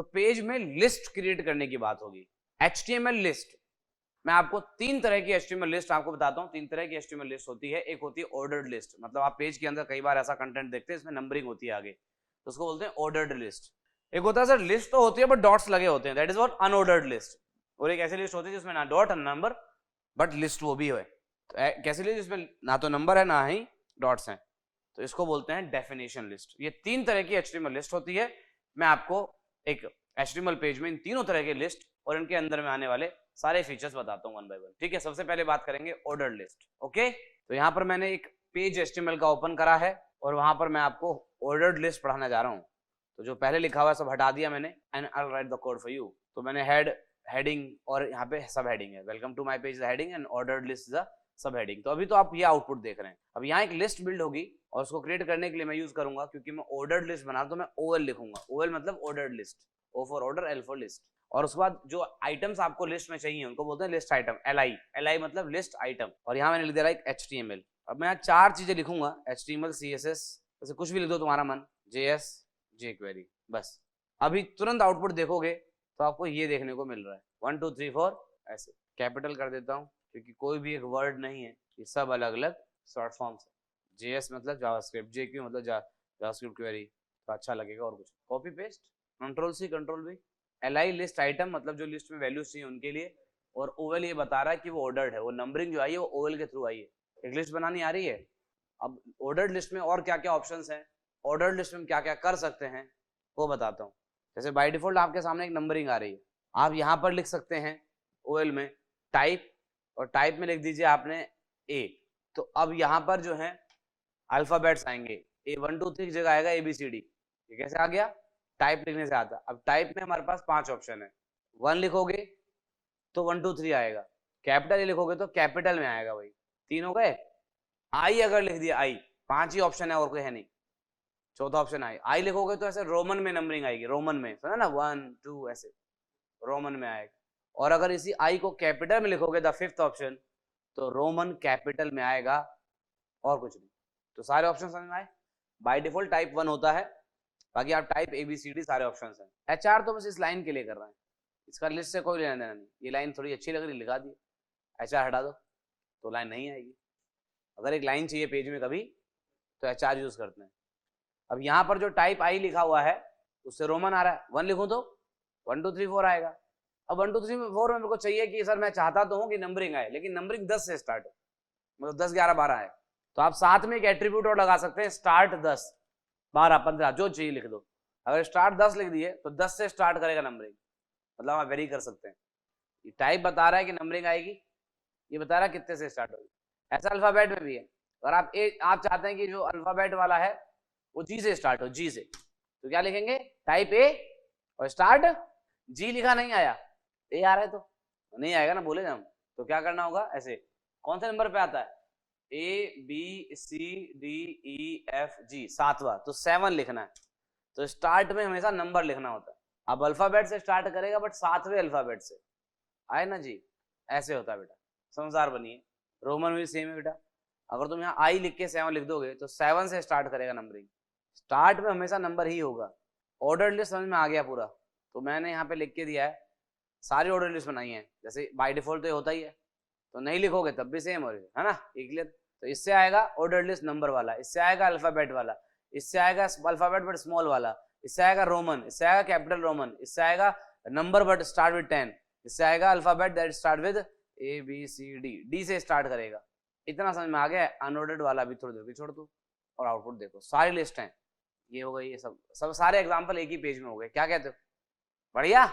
तो पेज में list create करने की बात होगी। HTML लिस्ट, मैं आपको 3 तरह की HTML लिस्ट आपको बताता हूँ। 3 तरह की HTML लिस्ट होती है। एक होती है ऑर्डर्ड लिस्ट, मतलब आप पेज के अंदर कई बार ऐसा कंटेंट देखते हैं इसमें नंबरिंग होती है आगे, तो उसको बोलते हैं ऑर्डर्ड लिस्ट। एक होता है सर लिस्ट तो होती है बट डॉट्स लगे होते हैं, that is what unordered list. और एक ऐसी लिस्ट होती है जिसमें ना डॉट ना नंबर बट लिस्ट वो भी है। तो कैसी लिस्ट जिसमें ना तो नंबर है ना ही डॉट्स हैं, तो इसको बोलते हैं डेफिनेशन लिस्ट। ये 3 तरह की HTML लिस्ट होती है। मैं आपको एक HTML पेज में इन तीनों तरह की लिस्ट और इनके अंदर में आने वाले सारे फीचर्स बताता हूँ वन बाय वन। ठीक है, सबसे पहले बात करेंगे ऑर्डर्ड लिस्ट। ओके, तो यहाँ पर मैंने एक पेज HTML का ओपन करा है और वहां पर मैं आपको ऑर्डर्ड लिस्ट पढ़ाने जा रहा हूँ। तो जो पहले लिखा हुआ है सब हटा दिया मैंने, and I will write the code for you. तो मैंने हेडिंग और यहाँ पे सब हेडिंग है, welcome to my page the heading and ordered list the sub heading. तो अभी तो आप ये आउटपुट देख रहे हैं। अब यहाँ एक लिस्ट बिल्ड होगी और उसको क्रिएट करने के लिए मैं यूज करूंगा, क्योंकि मैं ऑर्डर्ड लिस्ट बना तो मैं OL लिखूंगा। OL मतलब ordered list, O for order, L for list. और उसके बाद जो आइटम्स आपको लिस्ट में चाहिए उनको बोलते हैं लिस्ट आइटम, LI मतलब लिस्ट आइटम। और यहाँ मैंने लिख दिया एक HTML। अब मैं यहाँ 4 चीजें लिखूंगा, HTML, CSS, जैसे कुछ भी लिख दो तुम्हारा मन, JS, jQuery, बस। अभी तुरंत आउटपुट देखोगे तो आपको ये देखने को मिल रहा है 1 2 3 4 ऐसे। कैपिटल कर देता हूँ क्योंकि कोई भी एक वर्ड नहीं है, ये सब अलग अलग शॉर्ट फॉर्म्स है। JS मतलब जावास्क्रिप्ट, JQ मतलब जावास्क्रिप्ट क्वेरी, तो अच्छा लगेगा। और कुछ copy paste, Ctrl+C Ctrl+V। LI list item मतलब जो लिस्ट में वैल्यूज चाहिए उनके लिए। और OL ये बता रहा है कि वो ऑर्डर्ड है, वो नंबरिंग जो आई है वो OL के थ्रू आई है। एक लिस्ट बनानी आ रही है। अब ऑर्डर्ड लिस्ट में और क्या क्या ऑप्शंस हैं, ऑर्डर्ड लिस्ट में क्या क्या कर सकते हैं वो बताता हूँ। जैसे बाय डिफॉल्ट आपके सामने एक नंबरिंग आ रही है, आप यहाँ पर लिख सकते हैं OL में टाइप, और टाइप में लिख दीजिए आपने A। तो अब यहाँ पर जो है अल्फाबेट्स आएंगे, A 1 2 3 की जगह आएगा ABCD। ये कैसे आ गया, टाइप लिखने से आता। अब टाइप में हमारे पास 5 ऑप्शन है। 1 लिखोगे तो 1 2 3 आएगा, कैपिटल लिखोगे तो कैपिटल में आएगा, भाई 3 हो गए। आई अगर लिख दिया, आई 5 ही ऑप्शन है और कोई है नहीं, चौथा ऑप्शन आई लिखोगे तो ऐसे रोमन में नंबरिंग आएगी, रोमन में सुना ना 1 2 ऐसे रोमन में आएगा। और अगर इसी आई को कैपिटल में लिखोगे द 5th ऑप्शन, तो रोमन कैपिटल में आएगा और कुछ नहीं। तो सारे ऑप्शन समझ में आए। बाय डिफॉल्ट टाइप 1 होता है, बाकी आप टाइप ABCD सारे ऑप्शंस हैं। HR तो बस इस लाइन के लिए कर रहे हैं, इसका लिस्ट से कोई लेना देना नहीं। ये लाइन थोड़ी अच्छी लग रही, लिखा दी, HR हटा दो तो लाइन नहीं आएगी। अगर एक लाइन चाहिए पेज में कभी तो HR यूज करते हैं। अब यहाँ पर जो टाइप आई लिखा हुआ है उससे रोमन आ रहा है, 1 लिखूं तो 1 2 3 4 आएगा। अब 1 2 3 4 में मेरे को चाहिए कि सर मैं चाहता तो हूँ कि नंबरिंग आए, लेकिन नंबरिंग 10 से स्टार्ट हो, मतलब 10 11 12 है। तो आप साथ में एक एट्रीब्यूट और लगा सकते हैं, स्टार्ट 10 12 15 जो चाहिए लिख दो। अगर स्टार्ट 10 लिख दिए तो 10 से स्टार्ट करेगा नंबरिंग, मतलब आप वेरी कर सकते हैं। ये टाइप बता रहा है कि नंबरिंग आएगी, ये बता रहा है कितने से स्टार्ट होगी। ऐसा अल्फाबेट में भी है, अगर आप चाहते हैं कि जो अल्फाबेट वाला है वो G से स्टार्ट हो, G से, तो क्या लिखेंगे, टाइप A और स्टार्ट G। लिखा नहीं आया, A आ रहा है तो नहीं आएगा ना, बोले ना हम। तो क्या करना होगा, ऐसे कौन से नंबर पे आता है, ABCDEFG 7वां, तो 7 लिखना है। तो स्टार्ट में हमेशा नंबर लिखना होता है। अब अल्फाबेट से स्टार्ट करेगा बट 7वें अल्फाबेट से आए ना जी, ऐसे होता है बेटा, समझदार बनिए। रोमन भी सेम है बेटा, अगर तुम यहाँ आई लिख के 7 लिख दोगे तो 7 से स्टार्ट करेगा नंबरिंग, स्टार्ट में हमेशा नंबर ही होगा। ऑर्डर लिस्ट समझ में आ गया पूरा। तो मैंने यहाँ पे लिख के दिया है, सारी ऑर्डर लिस्ट बनाई है, जैसे बाय डिफॉल्ट तो ये होता ही है, तो नहीं लिखोगे तब भी सेम हो है ना, क्लियर। तो इससे आएगा ऑर्डर लिस्ट नंबर वाला, इससे आएगा अल्फाबेट वाला, इससे आएगा अल्फाबेट बट स्मॉल वाला, इससे आएगा रोमन, इससे आएगा कैपिटल रोमन, इससे आएगा नंबर बट स्टार्ट विद 10, इससे आएगा alphabet that start with ABCD, D से स्टार्ट करेगा। इतना समझ में आ गया। अनऑर्डर्ड वाला भी थोड़ी देर भी छोड़ दो और आउटपुट देखो, सारी लिस्ट है। ये हो गई, ये सब सारे एग्जांपल एक ही पेज में हो गए। क्या कहते हो, बढ़िया,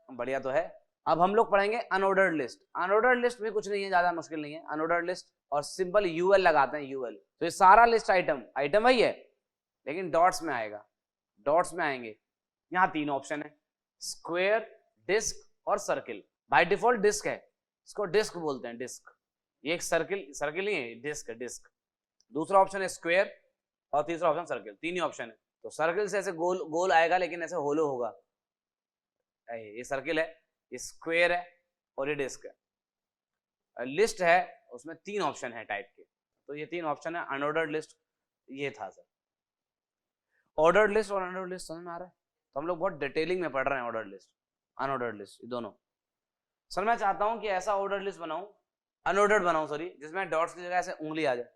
बढ़िया तो है। अब हम लोग पढ़ेंगे अनऑर्डर्ड लिस्ट। अनऑर्डर्ड लिस्ट में कुछ नहीं है, ज्यादा मुश्किल नहीं है। अनऑर्डर्ड लिस्ट और सिंपल UL लगाते हैं, UL। तो ये सारा लिस्ट आइटम वही है, लेकिन डॉट्स में आएगा, डॉट्स में आएंगे। यहाँ 3 ऑप्शन है, स्क्वायर, डिस्क और सर्किल। बाय डिफॉल्ट डिस्क है, इसको डिस्क बोलते हैं, डिस्क। ये एक सर्किल ही है, डिस्क है, डिस्क। दूसरा ऑप्शन है स्क्वायर और तीसरा ऑप्शन सर्किल, 3 ही ऑप्शन है। तो सर्किल से ऐसे गोल गोल आएगा लेकिन ऐसे होलो होगा। ये सर्किल है, ये स्क्वायर है और ये डिस्क है। लिस्ट है उसमें 3 ऑप्शन है टाइप के, तो ये 3 ऑप्शन है। अनऑर्डर्ड लिस्ट ये था सर। ऑर्डर्ड लिस्ट और अनऑर्डर्ड लिस्ट समझ में आ रहा है। तो हम लोग बहुत डिटेलिंग में पढ़ रहे हैं ऑर्डर्ड लिस्ट, अनऑर्डर्ड लिस्ट, ये दोनों। सर मैं चाहता हूं कि ऐसा ऑर्डर्ड लिस्ट बनाऊं, अनऑर्डर्ड बनाऊं सॉरी, जिसमें डॉट्स की जगह ऐसे उंगली आ जाए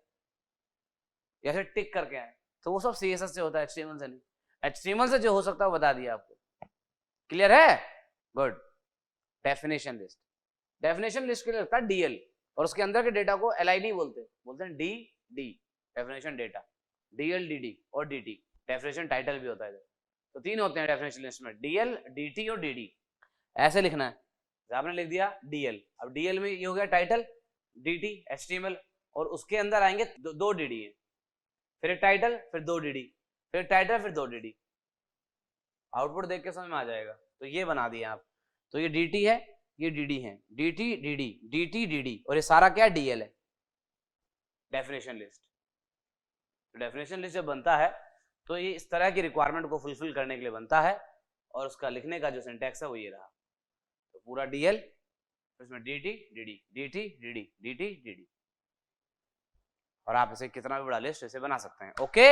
या फिर टिक करके आए, तो वो सब CSS से होता है, HTML से नहीं। HTML से जो हो सकता है वो बता दिया आपको, क्लियर है? Good. Definition list, definition list के लिए लगता है DL, और उसके अंदर के डेटा को LID बोलते हैं DD, definition data, DL DD और DT, डेफिनेशन टाइटल भी होता है इधर। तो तीन होते हैं डेफिनेशन लिस्ट में, DL DT और DD। ऐसे लिखना है, आपने लिख दिया DL, अब DL में ये हो गया टाइटल, DT HTML, और उसके अंदर आएंगे दो DD है, फिर एक टाइटल, फिर दो DD, फिर एक टाइटल, फिर दो DD। आउटपुट देख के समझ में आ जाएगा। तो ये बना दिया आप, तो ये DT है, ये DD है, DT DD DT DD, और ये सारा क्या DL है, डेफिनेशन लिस्ट। तो डेफिनेशन लिस्ट जब बनता है तो ये इस तरह की रिक्वायरमेंट को फुलफिल करने के लिए बनता है, और उसका लिखने का जो सिंटैक्स है वो ये रहा। तो पूरा DL, इसमें DT DD DT DD DT DD, और आप इसे कितना भी बड़ा लिस्ट ऐसे बना सकते हैं। ओके।